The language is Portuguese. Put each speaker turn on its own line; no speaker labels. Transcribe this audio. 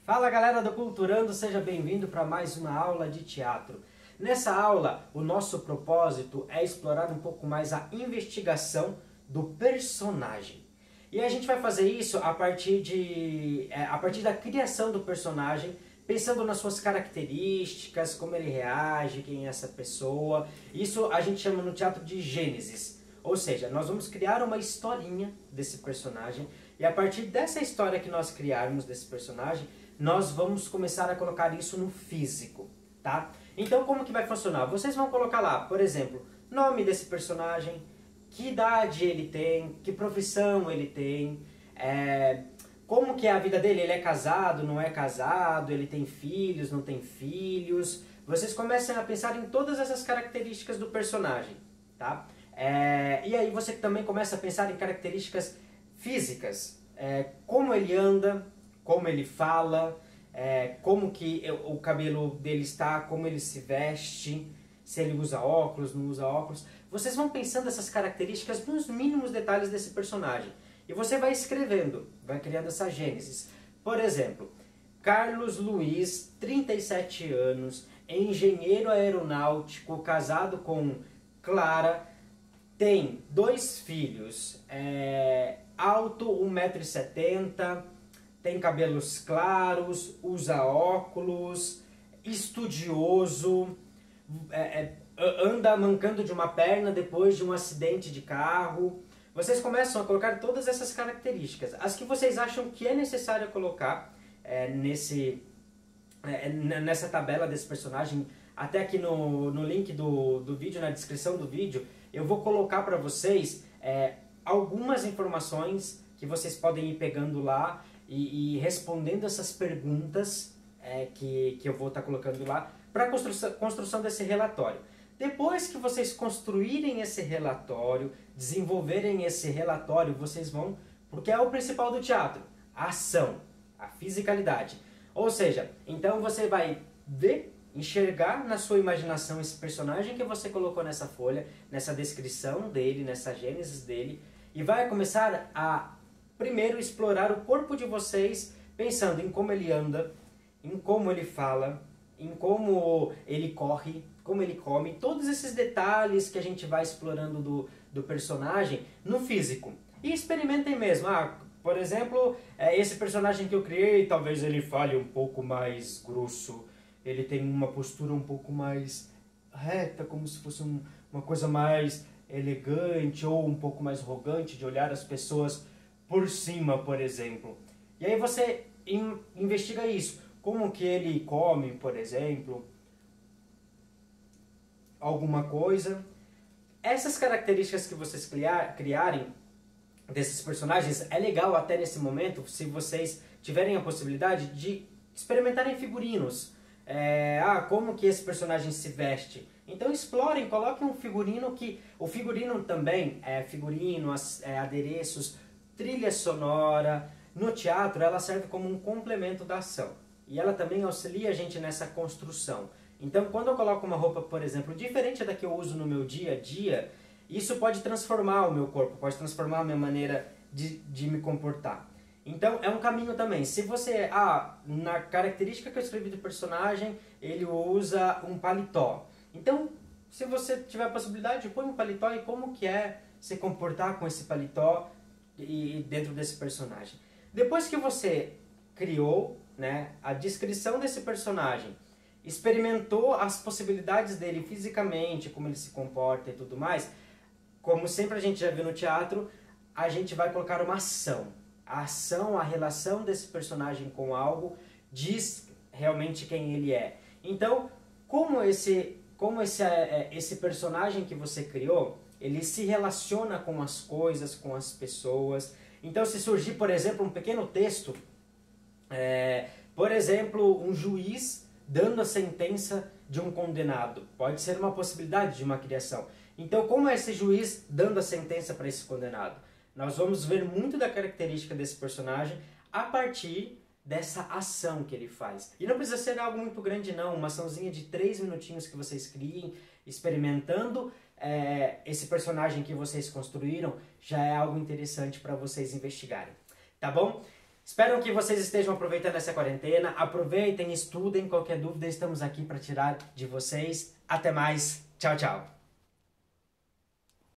Fala galera do Culturando, seja bem-vindo para mais uma aula de teatro. Nessa aula, o nosso propósito é explorar um pouco mais a investigação do personagem. E a gente vai fazer isso a partir da criação do personagem, pensando nas suas características, como ele reage, quem é essa pessoa. Isso a gente chama no teatro de gênesis. Ou seja, nós vamos criar uma historinha desse personagem e a partir dessa história que nós criarmos desse personagem, nós vamos começar a colocar isso no físico, tá? Então como que vai funcionar? Vocês vão colocar lá, por exemplo, nome desse personagem, que idade ele tem, que profissão ele tem, como que é a vida dele, ele é casado, não é casado, ele tem filhos, não tem filhos. Vocês começam a pensar em todas essas características do personagem, tá? E aí você também começa a pensar em características físicas, como ele anda, como ele fala, como que o cabelo dele está, como ele se veste, se ele usa óculos, não usa óculos. Vocês vão pensando essas características nos mínimos detalhes desse personagem. E você vai escrevendo, vai criando essa gênesis. Por exemplo, Carlos Luiz, 37 anos, engenheiro aeronáutico, casado com Clara, tem 2 filhos, alto 1,70 m, tem cabelos claros, usa óculos, estudioso, anda mancando de uma perna depois de um acidente de carro. Vocês começam a colocar todas essas características, as que vocês acham que é necessário colocar nessa tabela desse personagem. Até aqui no link do vídeo, na descrição do vídeo, eu vou colocar para vocês algumas informações que vocês podem ir pegando lá e respondendo essas perguntas que eu vou estar colocando lá para a construção desse relatório. Depois que vocês construírem esse relatório, desenvolverem esse relatório, vocês vão, porque é o principal do teatro, a ação, a fisicalidade. Ou seja, então você vai ver, enxergar na sua imaginação esse personagem que você colocou nessa folha, nessa descrição dele, nessa gênesis dele, e vai começar a primeiro explorar o corpo de vocês, pensando em como ele anda, em como ele fala, em como ele corre, como ele come, todos esses detalhes que a gente vai explorando do personagem no físico. E experimentem mesmo. Por exemplo, esse personagem que eu criei, talvez ele fale um pouco mais grosso, ele tem uma postura um pouco mais reta, como se fosse uma coisa mais elegante ou um pouco mais arrogante, de olhar as pessoas por cima, por exemplo. E aí você investiga isso. Como que ele come, por exemplo, alguma coisa. Essas características que vocês criarem desses personagens, é legal até nesse momento, se vocês tiverem a possibilidade de experimentarem figurinos. Como que esse personagem se veste. Então explorem, coloquem um figurino que... O figurino também adereços, trilha sonora. No teatro ela serve como um complemento da ação. E ela também auxilia a gente nessa construção. Então quando eu coloco uma roupa, por exemplo, diferente da que eu uso no meu dia a dia, isso pode transformar o meu corpo, pode transformar a minha maneira de me comportar. Então é um caminho também. Se você, na característica que eu escrevi do personagem, ele usa um paletó. Então, se você tiver a possibilidade, põe um paletó e como que é se comportar com esse paletó e dentro desse personagem. Depois que você criou, né, a descrição desse personagem, experimentou as possibilidades dele fisicamente, como ele se comporta e tudo mais, como sempre a gente já viu no teatro, a gente vai colocar uma ação. A ação, a relação desse personagem com algo, diz realmente quem ele é. Então, como esse personagem que você criou, ele se relaciona com as coisas, com as pessoas. Então, se surgir, por exemplo, um pequeno texto, por exemplo, um juiz dando a sentença de um condenado, pode ser uma possibilidade de uma criação. Então, como é esse juiz dando a sentença para esse condenado? Nós vamos ver muito da característica desse personagem a partir dessa ação que ele faz. E não precisa ser algo muito grande não, uma açãozinha de 3 minutinhos que vocês criem, experimentando esse personagem que vocês construíram, já é algo interessante para vocês investigarem. Tá bom? Espero que vocês estejam aproveitando essa quarentena. Aproveitem, estudem. Qualquer dúvida, estamos aqui para tirar de vocês. Até mais. Tchau, tchau.